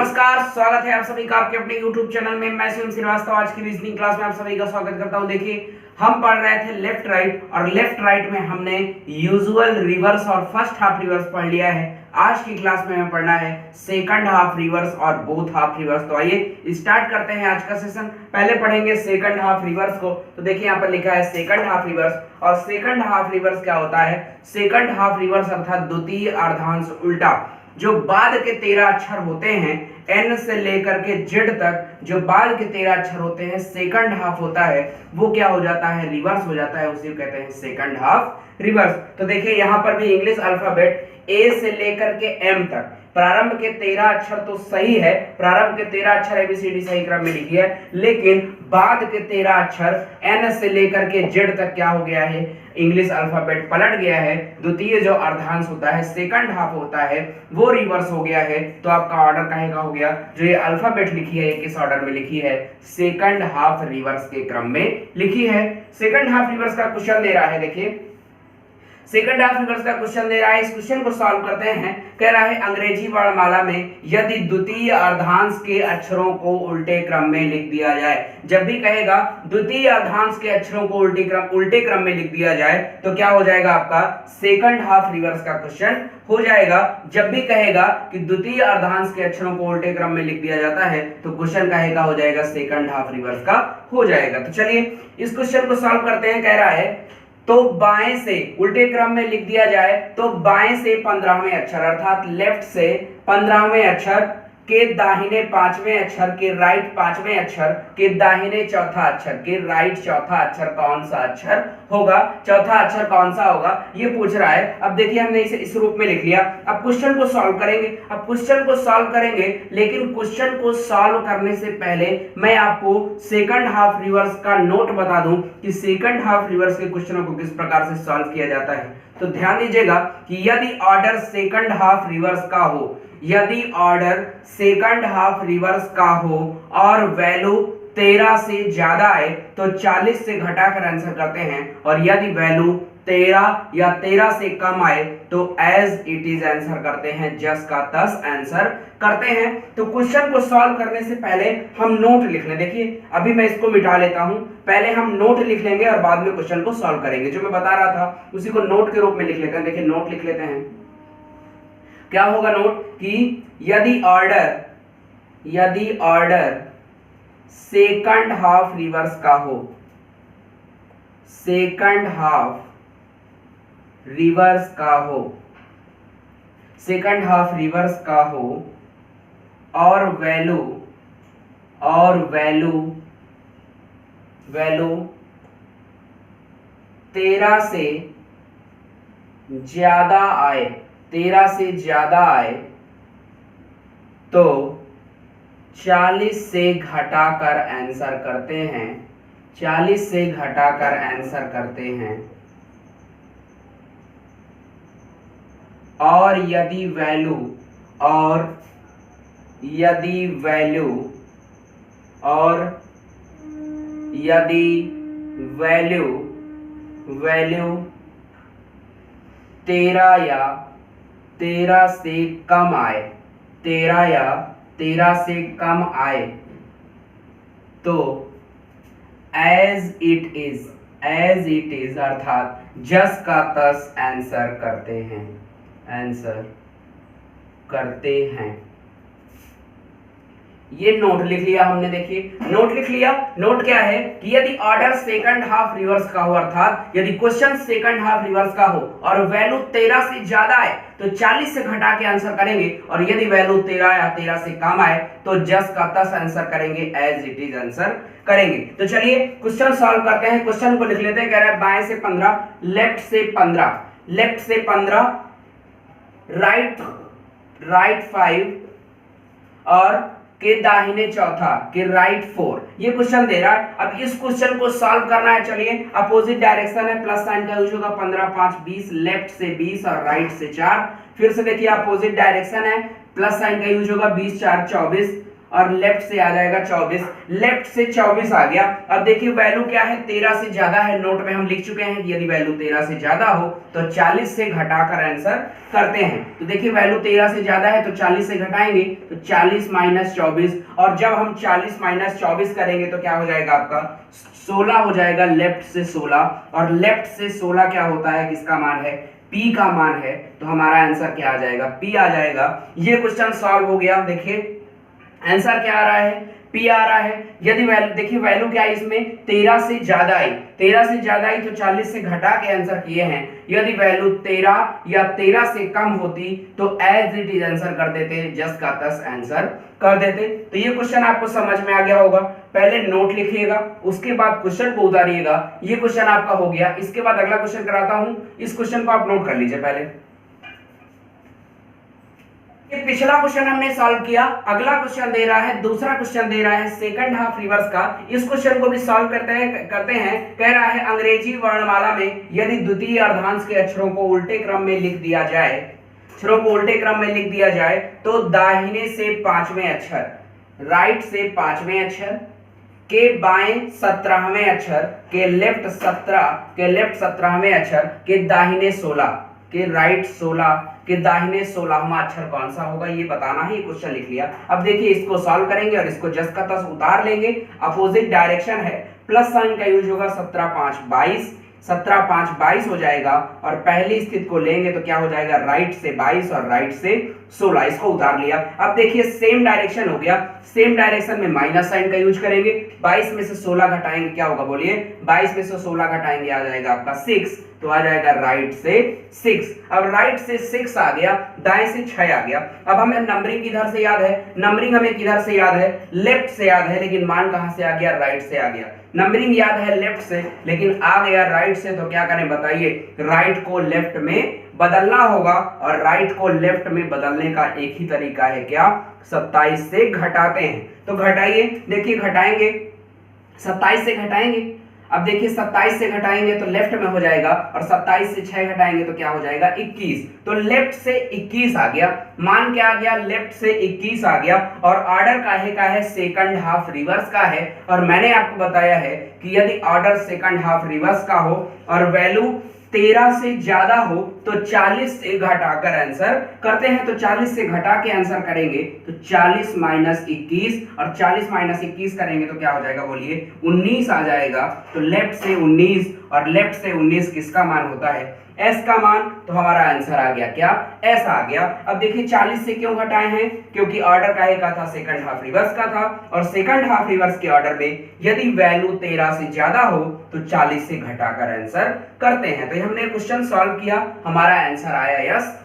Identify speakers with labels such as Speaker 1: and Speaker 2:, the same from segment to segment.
Speaker 1: नमस्कार, स्वागत है आप सभी का आपके अपने YouTube चैनल में। मैं शिवम श्रीवास्तव आज की रीजनिंग क्लास में आप सभी का स्वागत करता हूं। देखिए, हम पढ़ रहे थे लेफ्ट राइट और लेफ्ट राइट में हमने यूजुअल रिवर्स और फर्स्ट हाफ रिवर्स पढ़ लिया है। आज की क्लास में हमें पढ़ना है सेकंड हाफ रिवर्स और बोथ हाफ रिवर्स। तो आइए स्टार्ट करते हैं आज का सेशन। पहले पढ़ेंगे सेकंड हाफ रिवर्स को। तो देखिए यहाँ पर लिखा है सेकंड हाफ रिवर्स। और सेकंड हाफ रिवर्स क्या होता है? सेकंड हाफ रिवर्स अर्थात द्वितीय अर्धांश उल्टा। जो बाद के 13 अक्षर होते हैं एन से लेकर के जेड तक, जो बाद के 13 अक्षर होते हैं सेकंड हाफ होता है, वो क्या हो जाता है? रिवर्स हो जाता है। उसी को कहते हैं सेकंड हाफ रिवर्स। तो देखिए यहाँ पर भी इंग्लिश अल्फाबेट ए से लेकर के एम तक प्रारंभ के 13 अक्षर तो सही है, प्रारंभ के 13 अक्षर एबीसीडी सही क्रम में लिखी है, लेकिन बाद के 13 अक्षर एन से लेकर के जेड तक क्या हो गया है? इंग्लिश अल्फाबेट पलट गया है। द्वितीय जो अर्धांश होता है सेकंड हाफ होता है वो रिवर्स हो गया है। तो आपका ऑर्डर कहेगा हो गया, जो ये अल्फाबेट लिखी है ये किस ऑर्डर में लिखी है? सेकंड हाफ रिवर्स के क्रम में लिखी है। सेकंड हाफ रिवर्स का क्वेश्चन दे रहा है। देखिए सेकंड हाफ रिवर्स का क्वेश्चन दे रहा है, इस क्वेश्चन को सॉल्व करते हैं। कह रहा है अंग्रेजी वर्णमाला में यदि द्वितीय अर्धांश के अक्षरों को उल्टे क्रम में लिख दिया जाए। जब भी कहेगा द्वितीय अर्धांश के अक्षरों को उल्टे क्रम में लिख दिया जाए तो क्या हो जाएगा? आपका सेकंड हाफ रिवर्स का क्वेश्चन हो जाएगा। जब भी कहेगा कि द्वितीय अर्धांश के अक्षरों को उल्टे क्रम में लिख दिया जाता है तो क्वेश्चन कहेगा हो जाएगा सेकंड हाफ रिवर्स का हो जाएगा। तो चलिए इस क्वेश्चन को सॉल्व करते हैं। कह रहा है तो बाएं से उल्टे क्रम में लिख दिया जाए तो बाएं से 15वें अक्षर अर्थात लेफ्ट से 15वें अक्षर के दाहिने 5वें अक्षर के राइट 5वें अक्षर के दाहिने चौथा अक्षर के राइट चौथा अक्षर कौन सा अक्षर होगा? चौथा अक्षर कौन सा होगा ये पूछ रहा है। अब देखिए हमने इसे इस रूप में लिख लिया। अब क्वेश्चन को सॉल्व करेंगे। अब क्वेश्चन को सॉल्व करेंगे, लेकिन क्वेश्चन को सॉल्व करने से पहले मैं आपको सेकंड हाफ रिवर्स का नोट बता दूं कि सेकंड हाफ रिवर्स के क्वेश्चनों को किस प्रकार से सॉल्व किया जाता है। तो ध्यान दीजिएगा कि यदि ऑर्डर सेकंड हाफ रिवर्स का हो, यदि ऑर्डर सेकंड हाफ रिवर्स का हो और वैल्यू 13 से ज्यादा आए तो 40 से घटाकर आंसर करते हैं, और यदि वैल्यू 13 या 13 से कम आए तो एज इट इज आंसर करते हैं, जस का तस आंसर करते हैं। तो क्वेश्चन को सॉल्व करने से पहले हम नोट लिख लें। देखिए अभी मैं इसको मिटा लेता हूं, पहले हम नोट लिख लेंगे और बाद में क्वेश्चन को सॉल्व करेंगे। जो मैं बता रहा था उसी को नोट के रूप में लिख लेते हैं। देखिए नोट लिख लेते हैं। क्या होगा नोट कि यदि ऑर्डर सेकंड हाफ रिवर्स का हो, सेकंड हाफ रिवर्स का हो, सेकंड हाफ रिवर्स का हो और वैल्यू 13 से ज्यादा आए, 13 से ज्यादा आए तो 40 से घटाकर आंसर करते हैं, 40 से घटाकर आंसर करते हैं। और यदि वैल्यू 13 या 13 से कम आए, 13 या 13 से कम आए तो एज इट इज अर्थात जस का तस आंसर करते हैं। ये नोट लिख लिया हमने। देखिए नोट लिख लिया। नोट क्या है कि यदि ऑर्डर सेकंड हाफ रिवर्स का हो, अर्थात यदि क्वेश्चन सेकंड हाफ रिवर्स का हो और वैल्यू 13 से ज्यादा आए तो 40 से घटा के आंसर करेंगे, और यदि वैल्यू 13 या 13 से कम आए तो जस्ट का तस आंसर करेंगे, एज इट इज आंसर करेंगे। तो चलिए क्वेश्चन सॉल्व करते हैं। क्वेश्चन को लिख लेते हैं। कह रहा है बाएं से 15, लेफ्ट से 15, राइट 5 और के दाहिने चौथा के राइट 4। ये क्वेश्चन दे रहा है। अब इस क्वेश्चन को सॉल्व करना है। चलिए अपोजिट डायरेक्शन है, प्लस साइन का यूज होगा। 15 5 20, लेफ्ट से 20 और राइट से 4। फिर से देखिए अपोजिट डायरेक्शन है, प्लस साइन का यूज होगा। 20 4 24 और लेफ्ट से आ जाएगा 24, लेफ्ट से 24 आ गया। अब देखिए वैल्यू क्या है, 13 से ज्यादा है। नोट में हम लिख चुके हैं कि यदि वैल्यू 13 से ज्यादा हो तो 40 से घटाकर आंसर करते हैं। तो देखिए वैल्यू 13 से ज्यादा है तो 40 से घटाएंगे तो 40 माइनस 24, और जब हम 40 माइनस 24 करेंगे तो क्या हो जाएगा आपका 16 हो जाएगा, लेफ्ट से 16, और लेफ्ट से 16 क्या होता है, किसका मान है, P का मान है। तो हमारा आंसर क्या आ जाएगा, P आ जाएगा। ये क्वेश्चन सॉल्व हो गया। देखिए आंसर क्या आ रहा है, P आ रहा है। यदि वैल्यू देखिए वैल्यू क्या है इसमें 13 से ज्यादा आई, 13 से ज्यादा आई तो 40 से घटा के आंसर किए हैं। यदि वैल्यू 13 या 13 से कम होती तो एज इट इज आंसर कर देते, जस्ट का तस आंसर कर देते। तो ये क्वेश्चन आपको समझ में आ गया होगा। पहले नोट लिखिएगा, उसके बाद क्वेश्चन को उतारिएगा। ये क्वेश्चन आपका हो गया। इसके बाद अगला क्वेश्चन कराता हूं, इस क्वेश्चन को आप नोट कर लीजिए पहले। ये पिछला क्वेश्चन हमने सॉल्व किया। अगला क्वेश्चन दे रहा है, दूसरा क्वेश्चन दे रहा है सेकंड हाफ रिवर्स का। इस क्वेश्चन को भी सॉल्व करते हैं। कह रहा है अंग्रेजी वर्णमाला में यदि द्वितीय अर्धांश के अक्षरों को उल्टे क्रम में लिख दिया जाए, अक्षरों को उल्टे क्रम में लिख दिया जाए तो दाहिने से 5वें अक्षर, राइट से 5वें अक्षर के बाएं 17वें अक्षर के लेफ्ट 17वें अक्षर के दाहिने 16 के राइट 16 के दाहिने 16वां अक्षर कौन सा होगा, ये बताना है। ये क्वेश्चन लिख लिया। अब देखिए इसको सॉल्व करेंगे और इसको जस्ट का तस उतार लेंगे। अपोजिट डायरेक्शन है, प्लस साइन का यूज होगा। 17 5 22, 17 5 22 हो जाएगा, और पहली स्थिति को लेंगे तो क्या हो जाएगा, राइट से 22 और राइट से 16। इसको उतार लिया। अब देखिए सेम डायरेक्शन हो गया, सेम डायरेक्शन में माइनस साइन का यूज करेंगे। 22 में से 16 घटाएंगे, क्या होगा बोलिए, 22 में से 16 घटाएंगे आ जाएगा आपका 6, तो आ जाएगा राइट से 6। अब राइट से 6 आ गया, दाएं से 6 आ गया। अब हमें नंबरिंग किधर से याद है, नंबरिंग हमें किधर से याद है, लेफ्ट से याद है, लेकिन मान कहां से आ गया, राइट से आ गया। नंबरिंग याद है लेफ्ट से, लेकिन आ गया राइट से, तो क्या करें बताइए, राइट को लेफ्ट में बदलना होगा। और राइट को लेफ्ट में बदलने का एक ही तरीका है, क्या, 27 से घटाते हैं। तो घटाइए, देखिए घटाएंगे, 27 से घटाएंगे। अब देखिए 27 से घटाएंगे तो लेफ्ट में हो जाएगा, और 27 से 6 घटाएंगे तो क्या हो जाएगा, 21। तो लेफ्ट से 21 आ गया, मान क्या आ गया, लेफ्ट से 21 आ गया। और ऑर्डर काहे का है, सेकंड हाफ रिवर्स का है। और मैंने आपको बताया है कि यदि ऑर्डर सेकंड हाफ रिवर्स का हो और वैल्यू 13 से ज्यादा हो तो 40 से घटाकर आंसर करते हैं। तो 40 से घटा के आंसर करेंगे तो 40 माइनस 21, और 40 माइनस 21 करेंगे तो क्या हो जाएगा बोलिए, 19 आ जाएगा। तो लेफ्ट से 19, और लेफ्ट से 19 किसका मान होता है, S का मान। तो हमारा आंसर आ गया क्या, S आ गया। अब देखिए 40 से क्यों घटाए हैं, क्योंकि ऑर्डर काहे का था, सेकंड हाफ रिवर्स का था। और सेकंड हाफ रिवर्स के ऑर्डर में यदि वैल्यू 13 से ज्यादा हो तो 40 से घटाकर आंसर करते हैं। तो हमने क्वेश्चन सॉल्व किया, हमारा आंसर आया यस।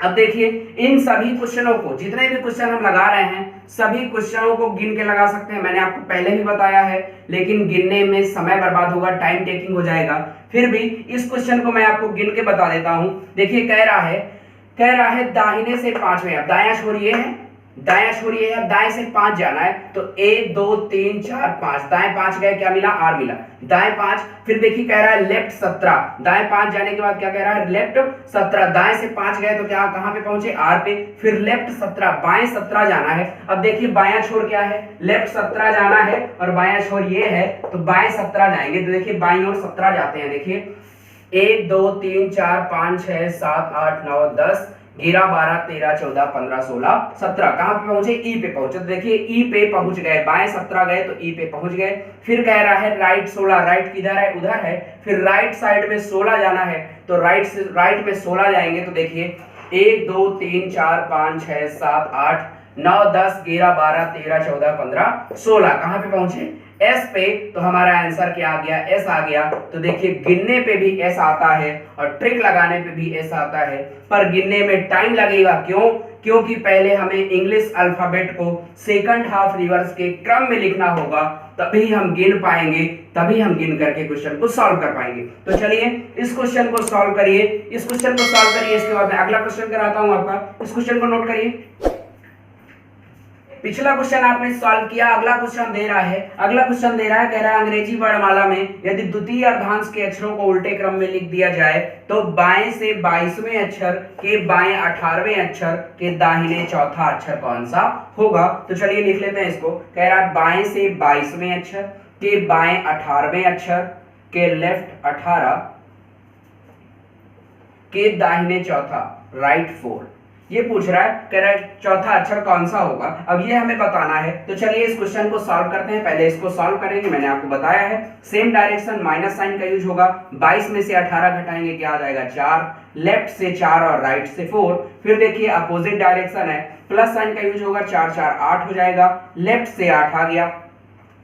Speaker 1: अब देखिए इन सभी क्वेश्चनों को, जितने भी क्वेश्चन हम लगा रहे हैं, सभी क्वेश्चनों को गिन के लगा सकते हैं। मैंने आपको पहले भी बताया है, लेकिन गिनने में समय बर्बाद होगा, टाइम टेकिंग हो जाएगा। फिर भी इस क्वेश्चन को मैं आपको गिन के बता देता हूं। देखिए कह रहा है दाहिने से 5वें, अब दायां छोड़िए है, दायां छोड़िए, अब दाएं से 5 जाना है। तो 1 2 3 4 5, दाएं 5 गए, क्या मिला, R मिला, दाएं 5। फिर देखिए कह रहा है लेफ्ट 17, दाएं 5 जाने के बाद क्या कह रहा है, लेफ्ट 17, दाएं से 5 गए तो क्या, कहां पे पहुंचे, R पे। फिर लेफ्ट 17, बाएं 17 जाना है। अब देखिए बायां छोर क्या है, लेफ्ट 17 जाना है, और बायां छोर ये है, तो बाएं 17 जाएंगे। तो देखिए बाईं ओर 17 जाते हैं। देखिए 1 2 3 4 5 6 7 8 9 10 11 12 13 14 15 16 17, कहां पे पहुंचे, ई पे पहुंचे। तो देखिए ई पे पहुंच गए, बाएं 17 गए तो ई पे पहुंच गए। फिर कह रहा है राइट 16, राइट किधर है, उधर है। फिर राइट साइड में 16 जाना है, तो राइट में 16 जाएंगे। तो देखिए 1 2 3 4 5 6 7 8 9 10 11 12 13 14 15 16, कहां पे पहुंचे, S पे। तो हमारा आंसर क्या आ गया, S आ गया। तो देखिए गिनने पे भी S आता है और ट्रिक लगाने पे भी S आता है, पर गिनने में टाइम लगेगा। क्यों, क्योंकि पहले हमें इंग्लिश अल्फाबेट को सेकंड हाफ रिवर्स के क्रम में लिखना होगा, तभी हम गिन पाएंगे, तभी हम गिन करके क्वेश्चन को सॉल्व कर पाएंगे। तो चलिए इस क्वेश्चन को सॉल्व करिए, इस क्वेश्चन को सॉल्व करिए। इसके बाद मैं अगला क्वेश्चन कराता हूं आपका, इस क्वेश्चन को नोट करिए। पिछला क्वेश्चन आपने सॉल्व किया, अगला क्वेश्चन दे रहा है, कह रहा है अंग्रेजी वर्णमाला में यदि द्वितीय अर्धांश के अक्षरों को उल्टे क्रम में लिख दिया जाए तो बाएं से 22वें अक्षर के बाएं 18वें अक्षर के दाहिने चौथा अक्षर कौन सा होगा। तो चलिए लिख लेते हैं इसको। कह रहा है बाएं से 22वें अक्षर के बाएं 18वें अक्षर के लेफ्ट 18 के दाहिने चौथा राइट 4। ये पूछ रहा है, कह रहा है चौथा अक्षर कौन सा होगा। अब ये हमें बताना है, तो चलिए इस क्वेश्चन को सॉल्व करते हैं। पहले इसको सॉल्व करेंगे, मैंने आपको बताया है सेम डायरेक्शन माइनस साइन का यूज होगा। 22 में से 18 घटाएंगे क्या आ जाएगा 4, लेफ्ट से 4 और राइट से 4। फिर देखिए अपोजिट डायरेक्शन है, प्लस साइन का यूज होगा, 4 4 8 हो जाएगा, लेफ्ट से 8 आ गया।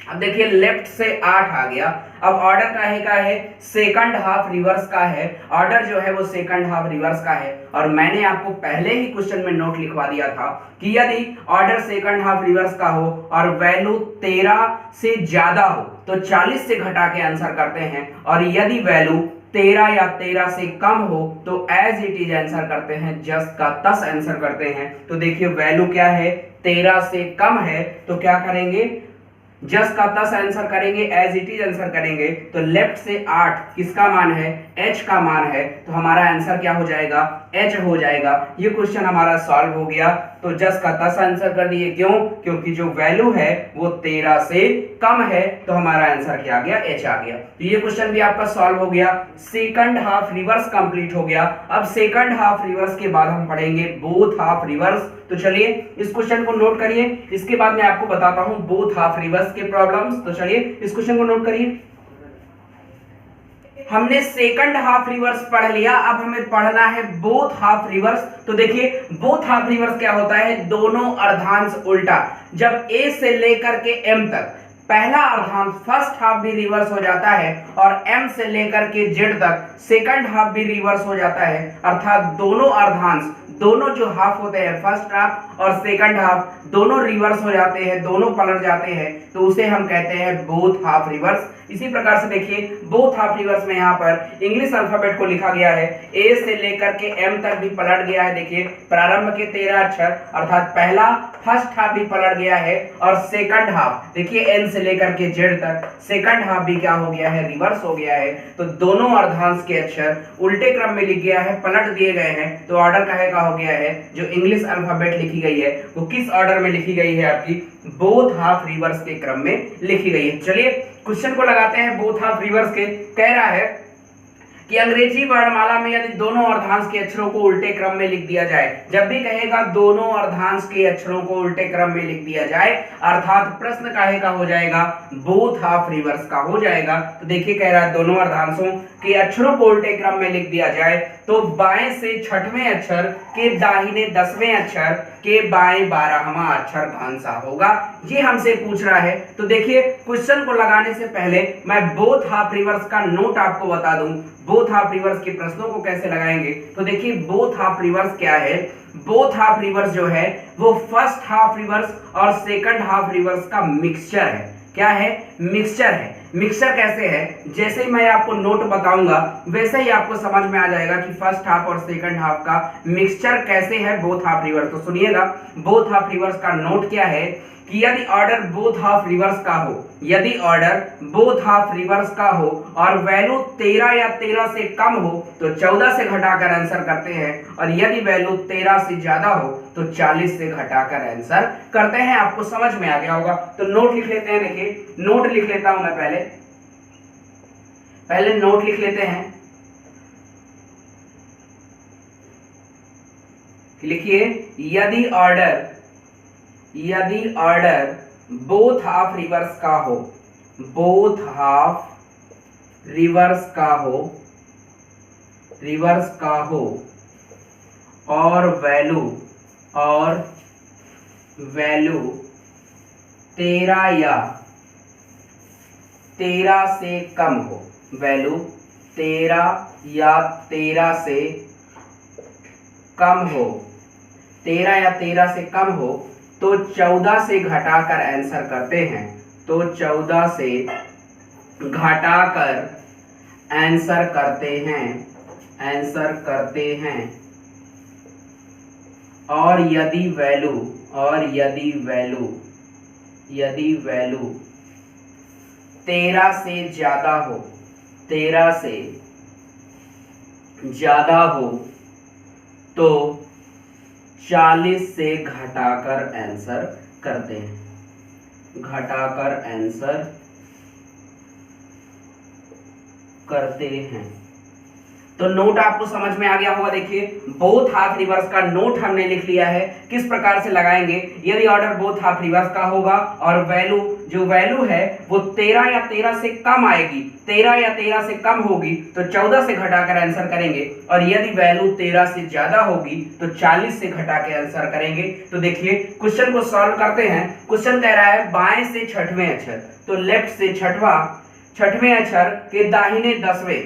Speaker 1: अब देखिए लेफ्ट से 8 आ गया। अब ऑर्डर का है सेकंड हाफ रिवर्स का है, ऑर्डर जो है वो सेकंड हाफ रिवर्स का है। और मैंने आपको पहले ही क्वेश्चन में नोट लिखवा दिया था कि यदि ऑर्डर सेकंड हाफ रिवर्स का हो और वैल्यू 13 से ज्यादा हो तो 40 से घटा के आंसर करते हैं, और यदि वैल्यू 13 या 13 से कम हो तो एज इट इज आंसर करते हैं, जस्ट का तस आंसर करते हैं। तो देखिए वैल्यू क्या है, 13 से कम है तो क्या करेंगे, जस्ट का तस आंसर करेंगे, एज इट इज आंसर करेंगे। तो लेफ्ट से 8 किसका मान है, h का मान है, तो हमारा आंसर क्या हो जाएगा, h हो जाएगा। ये क्वेश्चन हमारा सॉल्व हो गया। तो जस्ट का तस आंसर कर दिए, क्यों, क्योंकि जो वैल्यू है वो 13 से कम है, तो हमारा आंसर क्या आ गया, h आ गया। तो ये क्वेश्चन भी आपका सॉल्व हो गया। सेकंड हाफ रिवर्स कंप्लीट हो गया। अब सेकंड हाफ रिवर्स के बाद हम पढ़ेंगे बोथ हाफ रिवर्स। तो चलिए इस क्वेश्चन को नोट करिए, इसके बाद मैं आपको बताता हूं बोथ हाफ रिवर्स के प्रॉब्लम्स। तो चलिए इस क्वेश्चन को नोट करिए। हमने सेकंड हाफ रिवर्स पढ़ लिया, अब हमें पढ़ना है बोथ हाफ रिवर्स। तो देखिए बोथ हाफ रिवर्स क्या होता है, दोनों अर्धांश उल्टा। जब a से लेकर के m तक पहला अर्धांश फर्स्ट हाफ भी रिवर्स हो जाता है और m से लेकर के z तक सेकंड हाफ भी रिवर्स हो जाता है, अर्थात दोनों अर्धांश, दोनों जो हाफ होते हैं फर्स्ट हाफ और सेकंड हाफ दोनों रिवर्स हो जाते हैं, दोनों पलट जाते हैं, तो उसे हम कहते हैं बोथ हाफ रिवर्स। इसी प्रकार से देखिए बोथ हाफ रिवर्स में यहाँ पर इंग्लिश अल्फाबेट को लिखा गया है, ए से लेकर के एम तक भी पलट गया है। देखिए प्रारंभ के 13 अक्षर अर्थात पहला फर्स्ट हाफ भी पलट गया है, और सेकंड हाफ देखिए एन से लेकर के जेड तक सेकंड हाफ भी क्या हो गया है, रिवर्स हो गया है। तो दोनों अर्धांश के अक्षर उल्टे क्रम में लिख गया है, पलट दिए गए हैं। तो ऑर्डर का हो गया है, जो इंग्लिश अल्फाबेट लिखी गई है वो किस ऑर्डर में लिखी गई है, आपकी बोथ हाफ रिवर्स के क्रम में लिखी गई है। चलिए क्वेश्चन को लगाते हैं बोथ हाफ रिवर्स के। कह रहा है कि अंग्रेजी वर्णमाला में यदि दोनों अर्धांश के अक्षरों को उल्टे क्रम में लिख दिया जाए, जब भी कहेगा दोनों अर्धांश के अक्षरों को उल्टे क्रम में लिख दिया जाए, अर्थात प्रश्न का हो जाएगा, बोथ हाफ रिवर्स का हो जाएगा। तो देखिए कह रहा है दोनों अर्धांशों के अक्षरों को उल्टे क्रम में लिख दिया जाए तो बाएं से 6वें अक्षर के दाहिने 10वें अक्षर के बाएं 12वां अक्षर कौन सा होगा, ये हमसे पूछ रहा है। तो देखिए क्वेश्चन को लगाने से पहले मैं बोथ हाफ रिवर्स का नोट आपको बता दूं, बोथ हाफ रिवर्स के प्रश्नों को कैसे लगाएंगे। तो देखिए बोथ हाफ रिवर्स क्या है, बोथ हाफ रिवर्स जो है वो फर्स्ट हाफ रिवर्स और सेकंड हाफ रिवर्स का मिक्सचर है। क्या है, मिक्सचर है। मिक्सचर कैसे है, जैसे ही मैं आपको नोट बताऊंगा वैसे ही आपको समझ में आ जाएगा कि फर्स्ट हाफ और सेकंड हाफ का मिक्सचर कैसे है बोथ हाफ रिवर्स। तो सुनिएगा बोथ हाफ रिवर्स का नोट क्या है कि यदि ऑर्डर बोथ हाफ रिवर्स का हो, यदि ऑर्डर बोथ हाफ रिवर्स का हो और वैल्यू 13 या 13 से कम हो तो 14 से घटाकर आंसर करते हैं, और यदि वैल्यू 13 से ज्यादा हो तो 40 से घटाकर आंसर करते हैं। आपको समझ में आ गया होगा। तो नोट लिख लेते हैं। देखिए नोट लिख लेता हूं मैं, पहले नोट लिख लेते हैं। लिखिए यदि ऑर्डर बोथ हाफ रिवर्स का हो, बोथ हाफ रिवर्स का हो और वैल्यू 13 या 13 से कम हो, वैल्यू 13 या 13 से कम हो, 13 या 13 से कम हो तो 14 से घटाकर आंसर करते हैं। तो 14 से घटाकर आंसर करते हैं। और यदि वैल्यू और यदि वैल्यू 13 से ज्यादा हो तो 40 से घटाकर आंसर करते हैं, तो नोट आपको समझ में आ गया होगा। देखिए बोथ हाफ रिवर्स का नोट हमने लिख लिया है, किस प्रकार से लगाएंगे। यदि ऑर्डर बोथ हाफ रिवर्स का होगा और वैल्यू है वो 13 या 13 से कम आएगी, 13 या 13 से कम होगी तो 14 से घटाकर आंसर करेंगे, और यदि वैल्यू 13 से ज्यादा होगी तो 40 से घटा के आंसर करेंगे। तो देखिए क्वेश्चन को सॉल्व करते हैं। क्वेश्चन कह रहा है बाएं से छठवें अक्षर, तो लेफ्ट से छठवें अक्षर के दाहिने 10वें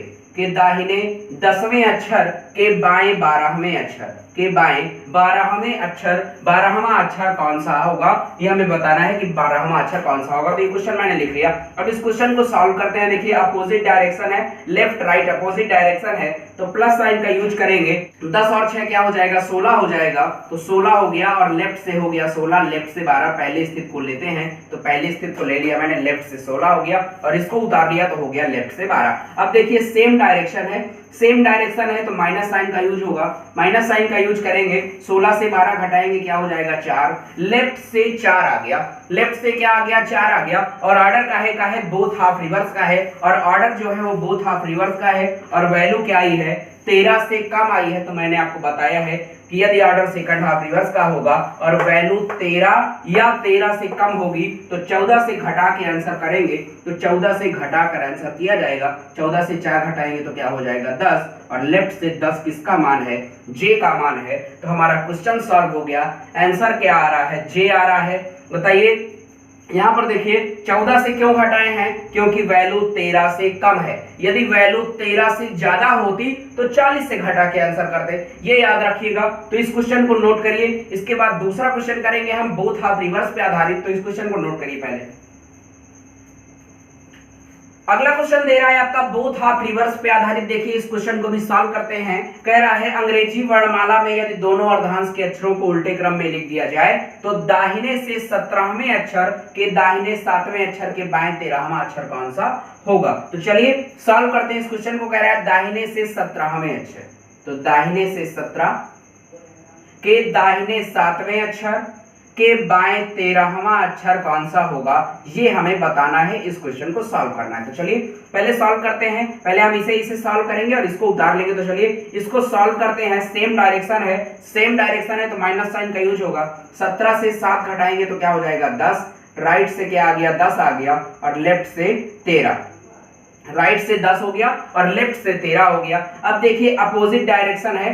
Speaker 1: अक्षर के बाएं 12वें अक्षर के बाएं 12वां अक्षर कौन सा होगा, ये हमें बताना है कि 12वां अक्षर कौन सा होगा। तो ये क्वेश्चन मैंने लिख लिया। अब इस क्वेश्चन को सॉल्व करते हैं। देखिए अपोजिट डायरेक्शन है, लेफ्ट राइट अपोजिट डायरेक्शन है, तो प्लस साइन का यूज करेंगे। 10 और 6 क्या हो जाएगा, 16 हो जाएगा, तो 16 हो गया और लेफ्ट से हो गया 16, लेफ्ट से 12, पहले स्थित को लेते हैं, तो पहले स्थित को ले लिया मैंने, लेफ्ट से 16 हो गया और इसको उतार लिया तो हो गया लेफ्ट से 12। अब देखिए सेम डायरेक्शन है तो माइनस साइन का यूज होगा, माइनस साइन का यूज करेंगे, 16 से 12 घटाएंगे क्या हो जाएगा 4, लेफ्ट से 4 आ गया, लेफ्ट से क्या आ गया 4 आ गया, और ऑर्डर का है बोथ हाफ रिवर्स का है, और ऑर्डर जो है वो बोथ हाफ रिवर्स का है, और वैल्यू क्या आई है 13 से कम आई है। तो मैंने आपको बताया है कि यदि ऑर्डर सेकंड हाफ रिवर्स का होगा और वैल्यू 13 या 13 से कम होगी तो 14 से घटा के आंसर करेंगे, तो 14 से घटा कर आंसर किया जाएगा। 14 से 4 घटाएंगे तो क्या हो जाएगा 10, और लेफ्ट से 10 किसका मान है, जे का मान है। तो हमारा क्वेश्चन सॉल्व हो गया। आंसर क्या आ रहा है, जे आ रहा है। बताइए यहां पर देखिए 14 से क्यों घटाए हैं, क्योंकि वैल्यू 13 से कम है। यदि वैल्यू 13 से ज्यादा होती तो 40 से घटा के आंसर करते, ये याद रखिएगा। तो इस क्वेश्चन को नोट करिए। इसके बाद दूसरा क्वेश्चन करेंगे हम बोथ हाफ रिवर्स पे आधारित, तो इस क्वेश्चन को नोट करिए पहले। अगला क्वेश्चन दे रहा है आपका बोथ हाफ रिवर्स पे आधारित। देखिए इस क्वेश्चन को भी सॉल्व करते हैं। कह रहा है अंग्रेजी वर्णमाला में यदि दोनों अर्धांश के अक्षरों को उल्टे क्रम में लिख दिया जाए तो दाहिने से 17वें अक्षर के दाहिने 7वें अक्षर के बाएं 13वां अक्षर कौन सा होगा। तो चलिए सॉल्व करते हैं इस क्वेश्चन को। कह रहा है दाहिने से 17वें अक्षर, तो दाहिने से 17 के दाहिने 7वें अक्षर के बाएं 13वां अक्षर कौन सा होगा, ये हमें बताना है। इस क्वेश्चन को सॉल्व करना है। तो चलिए पहले सॉल्व करते हैं। पहले हम इसे सॉल्व करेंगे और इसको उतार लेंगे। तो चलिए इसको सॉल्व करते हैं। सेम डायरेक्शन है तो माइनस साइन का यूज होगा। 17 से 7 घटाएंगे तो क्या हो जाएगा 10, राइट से क्या आ गया 10 आ गया, और लेफ्ट से 13, राइट से 10 हो गया और लेफ्ट से 13 हो गया। अब देखिए अपोजिट डायरेक्शन है,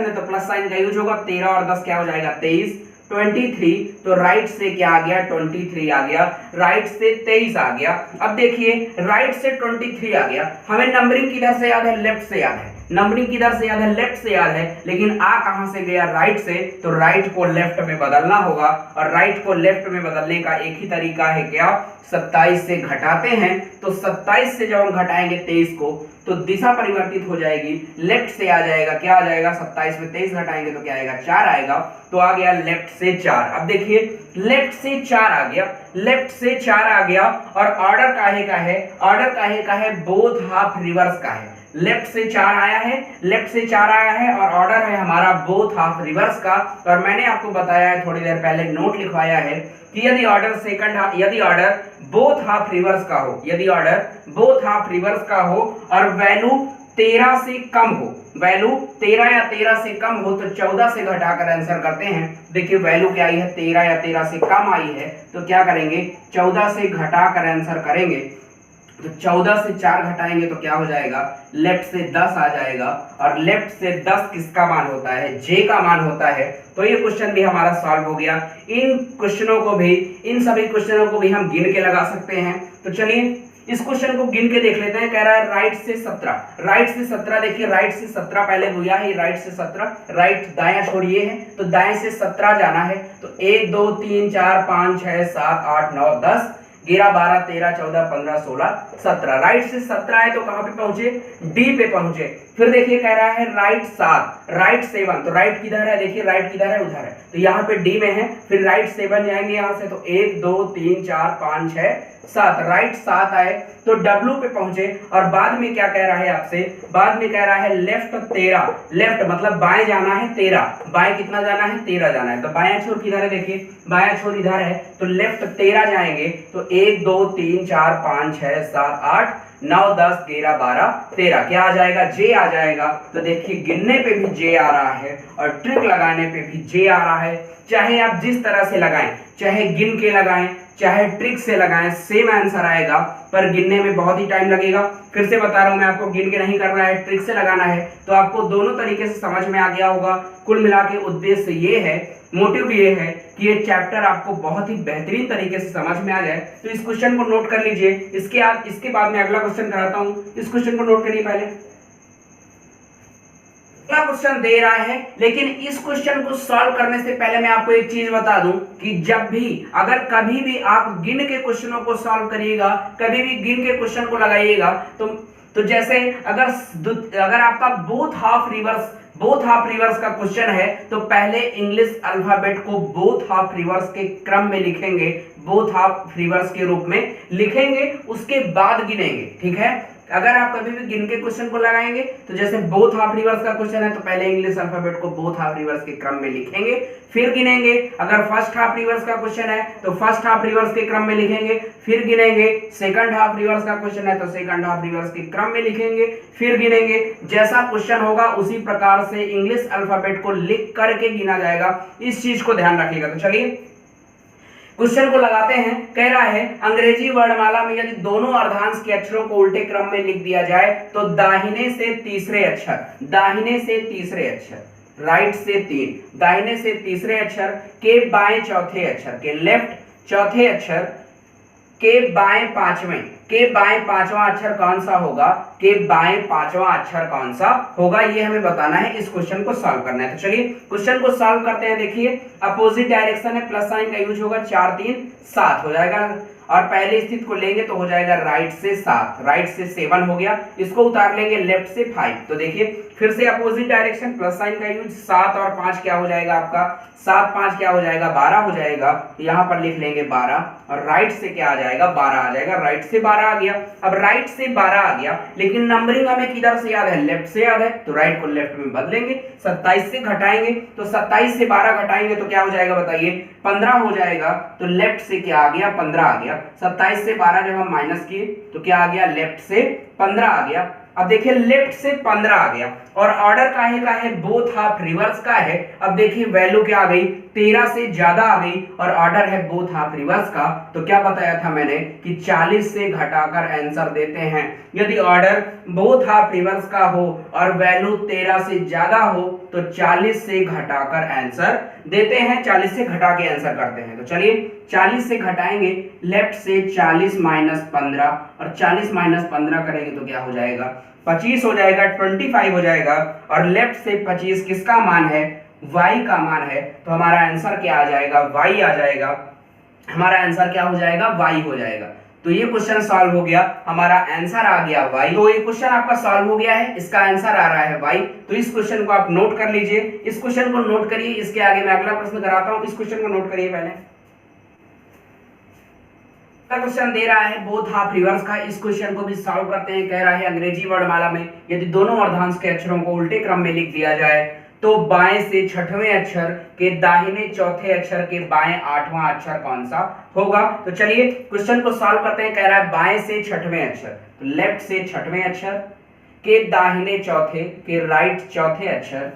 Speaker 1: तो प्लस साइन का यूज होगा। 13 और 10 क्या हो जाएगा 23, 23, तो राइट से क्या आ गया 23 आ गया, राइट से 23 आ गया। अब देखिए राइट से 23 आ गया, हमें नंबरिंग किधर से याद है, लेफ्ट से याद है। नंबरिंग किधर से याद है, लेफ्ट से याद है, लेकिन आ कहां से गया, राइट से, तो राइट को लेफ्ट में बदलना होगा। और राइट को लेफ्ट में बदलने का एक ही तरीका है, क्या, 27 से घटाते हैं। तो 27 से जब हम घटाएंगे 23 को तो दिशा परिवर्तित हो जाएगी, लेफ्ट से आ जाएगा, क्या आ जाएगा 27 में 23 घटाएंगे तो क्या आएगा 4 आएगा, तो आ गया लेफ्ट से 4। अब देखिए लेफ्ट से 4 आ गया, लेफ्ट से 4 आ गया, और ऑर्डर काहे का है, ऑर्डर काहे का है, बोथ हाफ रिवर्स का है। लेफ्ट से 4 आया है, लेफ्ट से 4 आया है, और ऑर्डर है हमारा बोथ हाफ रिवर्स का। और मैंने आपको बताया है थोड़ी देर पहले, नोट लिखवाया है कि यदि ऑर्डर बोथ हाफ रिवर्स का हो, यदि ऑर्डर बोथ हाफ रिवर्स का हो और वैल्यू 13 से कम हो, वैल्यू 13 या 13 से कम हो तो 14 से घटाकर आंसर करते हैं। देखिए वैल्यू क्या आई है, 13 या 13 से कम आई है, तो क्या करेंगे 14 से घटाकर आंसर करेंगे। तो 14 से 4 घटाएंगे तो क्या हो जाएगा, लेफ्ट से 10 आ जाएगा, और लेफ्ट से 10 किसका मान होता है, जे का मान होता है। तो ये क्वेश्चन भी हमारा सॉल्व हो गया। इन सभी क्वेश्चनों को भी हम गिन के लगा सकते हैं। तो चलिए इस क्वेश्चन को गिन के देख लेते हैं। कह रहा है राइट से 17, देखिए राइट से 17 पहले हुआ है, राइट से 17, राइट दायां छोड़िए है, तो दाएं से 17 जाना है। तो 1 2 3 4 5 6 7 8 9 10, 11 12 13 14 15 16 17। राइट से 17 है तो कहां पे पहुंचे, डी पे पहुंचे। फिर देखिए कह रहा है राइट 7, राइट 7, तो राइट किधर है, देखिए राइट किधर है, उधर है, तो यहाँ पे डी में है। फिर राइट 7 जाएंगे यहाँ से, तो 1 2 3 4 5 6 7, राइट 7 आए तो डब्ल्यू पे पहुंचे। और बाद में क्या कह रहा है आपसे, बाद में कह रहा है लेफ्ट 13, लेफ्ट मतलब बाएं जाना है 13, बाएं कितना जाना है, 13 जाना है, तो बायां छोर किधर है, देखिए बायां छोर इधर है, तो लेफ्ट 13 जाएंगे, तो 1 2 3 4 5 6 7 8 9 10 11 12 13, क्या आ जाएगा, जे आ जाएगा। तो देखिए गिनने पे भी जे आ रहा है और ट्रिक लगाने पे भी जे आ रहा है। चाहे आप जिस तरह से लगाएं, चाहे गिन के लगाएं चाहे ट्रिक से लगाएं, सेम आंसर आएगा, पर गिनने में बहुत ही टाइम लगेगा। फिर से बता रहा हूं मैं आपको, गिन के नहीं करना है, ट्रिक से लगाना है। तो आपको दोनों तरीके से समझ में आ गया होगा। कुल मिला के उद्देश्य ये है, मोटिव ये है कि ये चैप्टर आपको बहुत ही बेहतरीन तरीके से समझ में आ जाए। तो इस क्वेश्चन को नोट कर लीजिए। इसके बाद मैं अगला क्वेश्चन कराता हूं। इस क्वेश्चन को नोट करिए पहले। अगला क्वेश्चन दे रहा है, लेकिन इस क्वेश्चन को सॉल्व करने से पहले मैं आपको एक चीज बता दूं कि जब भी अगर कभी भी आप गिन के क्वेश्चनों को सॉल्व करिएगा, कभी भी गिन के क्वेश्चन को लगाइएगा, तो जैसे अगर आपका बोथ हाफ रिवर्स का क्वेश्चन है, तो पहले इंग्लिश अल्फाबेट को बोथ हाफ रिवर्स के क्रम में लिखेंगे, बोथ हाफ रिवर्स के रूप में लिखेंगे, उसके बाद गिनेंगे, ठीक है। अगर आप कभी भी गिन के क्वेश्चन को लगाएंगे, तो जैसे बोथ हाफ रिवर्स का क्वेश्चन है, तो पहले इंग्लिश अल्फाबेट को बोथ हाफ रिवर्स के क्रम में लिखेंगे, फिर गिनेंगे। अगर फर्स्ट हाफ रिवर्स का क्वेश्चन है, तो फर्स्ट हाफ रिवर्स के क्रम में लिखेंगे, फिर गिनेंगे। सेकंड हाफ रिवर्स का क्वेश्चन है, तो सेकंड हाफ रिवर्स के क्रम में लिखेंगे, फिर गिनेंगे। जैसा क्वेश्चन होगा उसी प्रकार से इंग्लिश अल्फाबेट को लिख करके गिना जाएगा। इस चीज को ध्यान रखिएगा। तो चलिए क्वेश्चन को लगाते हैं। कह रहा है अंग्रेजी वर्णमाला में यदि दोनों अर्धांश के अक्षरों को उल्टे क्रम में लिख दिया जाए, तो दाहिने से तीसरे अक्षर, दाहिने से तीसरे अक्षर, राइट से 3, दाहिने से तीसरे अक्षर के बाएं चौथे अक्षर के, लेफ्ट चौथे अक्षर के बाएं पांचवें, के बाएं पांचवा अक्षर कौन सा होगा, के बाएं पांचवा अक्षर कौन सा होगा, ये हमें बताना है। इस क्वेश्चन को सॉल्व करना है। तो चलिए क्वेश्चन को सॉल्व करते हैं। देखिए अपोजिट डायरेक्शन है, प्लस साइन का यूज होगा, 4 3 7 हो जाएगा, और पहले स्थिति को लेंगे तो हो जाएगा राइट से 7, राइट से 7 हो गया। इसको उतार लेंगे लेफ्ट से 5, तो देखिए फिर से अपोजिट डायरेक्शन, प्लस साइन का यूज, 7 और 5 क्या हो जाएगा आपका, 7 5 क्या हो जाएगा, 12 हो जाएगा। यहाँ पर लिख लेंगे 12, और राइट से क्या आ जाएगा, 12 आ जाएगा, राइट से 12 आ गया। अब राइट से 12 आ गया, लेकिन नंबरिंग हमें किधर से याद है, लेफ्ट से याद है, तो राइट को लेफ्ट में बदलेंगे। 27 से घटाएंगे, तो 27 से 12 घटाएंगे तो क्या हो जाएगा बताइए, 15 हो जाएगा। तो लेफ्ट से क्या आ गया, 15 आ गया। 27 से 12 जब हम माइनस किए तो क्या आ गया, लेफ्ट से 15 आ गया। अब देखिए लेफ्ट से 15 आ गया, और ऑर्डर काहे का है, बोथ हाफ रिवर्स का है। अब देखिए वैल्यू क्या आ गई, 13 से ज्यादा आ गई, और ऑर्डर है बोथ हाफ रिवर्स का। तो क्या बताया था मैंने कि 40 से घटाकर आंसर देते हैं। यदि ऑर्डर बोथ हाफ रिवर्स का हो और वैल्यू 13 से ज्यादा हो, तो 40 से घटाकर आंसर देते हैं, 40 से घटा के आंसर करते हैं। तो चलिए 40 से घटाएंगे, लेफ्ट से 40 माइनस 15, और 40 माइनस 15 करेंगे तो क्या हो जाएगा, 25 हो जाएगा, 25 हो जाएगा। और लेफ्ट से 25 किसका मान है, y का मान है, तो हमारा आंसर क्या आ जाएगा, y आ जाएगा। हमारा आंसर क्या हो जाएगा, y हो जाएगा। तो ये क्वेश्चन सॉल्व हो गया, हमारा आंसर आ गया y। तो ये क्वेश्चन आपका सॉल्व हो गया है, इसका आंसर आ रहा है y। तो इस क्वेश्चन को आप नोट कर लीजिए, इस क्वेश्चन को नोट करिए। इसके आगे मैं अगला प्रश्न कराता हूं, इस क्वेश्चन को नोट करिए पहले। क्वेश्चन दे रहा है बोथ हाफ रिवर्स का, इस क्वेश्चन को भी सॉल्व करते हैं। कह रहा है अंग्रेजी वर्णमाला में यदि दोनों अर्धांश के अक्षरों को उल्टे क्रम में लिख दिया जाए, तो बाएं से छठवें अक्षर के दाहिने चौथे अक्षर के बाएं आठवां अक्षर कौन सा होगा। तो चलिए क्वेश्चन को सॉल्व करते हैं। कह रहा है बाएं से छठवें अक्षर, तो लेफ्ट से छठवें अक्षर के दाहिने चौथे के राइट चौथे अक्षर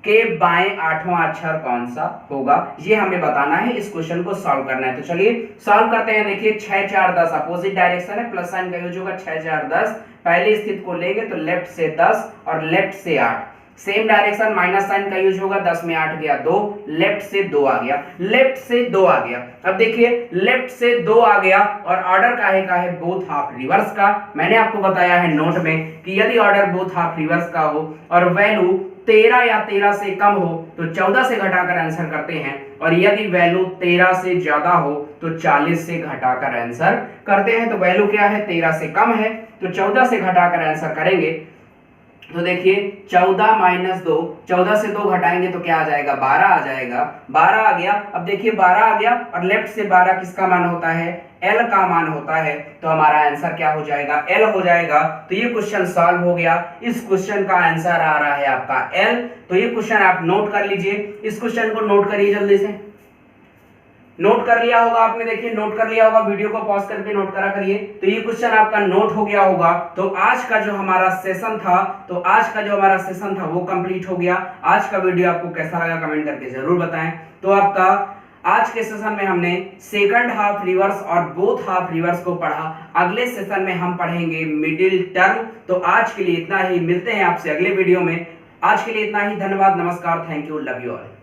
Speaker 1: के बाएं आठवां अक्षर कौन सा होगा, ये हमें बताना है। इस क्वेश्चन को सॉल्व करना है। तो चलिए सॉल्व करते हैं। देखिए 6 4 10 अपोजिट डायरेक्शन है, प्लस साइन का यूज होगा, 6 4 10। पहली स्थिति को लेंगे तो लेफ्ट से 10 और लेफ्ट से 8। सेम डायरेक्शन, माइनस साइन का यूज होगा, 10 में 8 गया 2, लेफ्ट से 2 आ गया, लेफ्ट से 2 आ गया। अब देखिए लेफ्ट से 2 आ गया, और ऑर्डर काहे का है, बोथ हाफ रिवर्स का। मैंने आपको बताया है नोट में कि यदि ऑर्डर बोथ हाफ रिवर्स का हो और वैल्यू 13 या 13 से कम हो, तो 14 से घटाकर आंसर करते हैं। और यदि वैल्यू 13 से ज्यादा हो तो 40 से घटाकर आंसर करते हैं। तो वैल्यू क्या है, 13 से कम है तो 14 से घटाकर आंसर करेंगे। तो देखिए 14 माइनस 2, 14 से 2 घटाएंगे तो क्या आ जाएगा, 12 आ जाएगा। 12 आ गया। अब देखिए 12 आ गया और लेफ्ट से 12 किसका मान होता है, L का मान होता है। तो हमारा आंसर क्या हो जाएगा, L हो जाएगा। तो ये क्वेश्चन सॉल्व हो गया। इस क्वेश्चन का आंसर आ रहा है आपका L। तो ये क्वेश्चन आप नोट कर लीजिए, इस क्वेश्चन को नोट करिए जल्दी से। नोट कर लिया होगा आपने, देखिए नोट कर लिया होगा, वीडियो को पॉज करके नोट करा करिए। तो ये क्वेश्चन आपका नोट हो गया होगा। तो आज का जो हमारा सेशन था वो कंप्लीट हो गया। आज का वीडियो आपको कैसा लगा कमेंट करके जरूर बताएं। तो आपका आज के सेशन में हमने सेकंड हाफ रिवर्स और बोथ हाफ रिवर्स को पढ़ा। अगले सेशन में हम पढ़ेंगे मिडिल टर्म। तो आज के लिए इतना ही, मिलते हैं आपसे अगले वीडियो में। आज के लिए इतना ही, धन्यवाद, नमस्कार, thank you, love you all.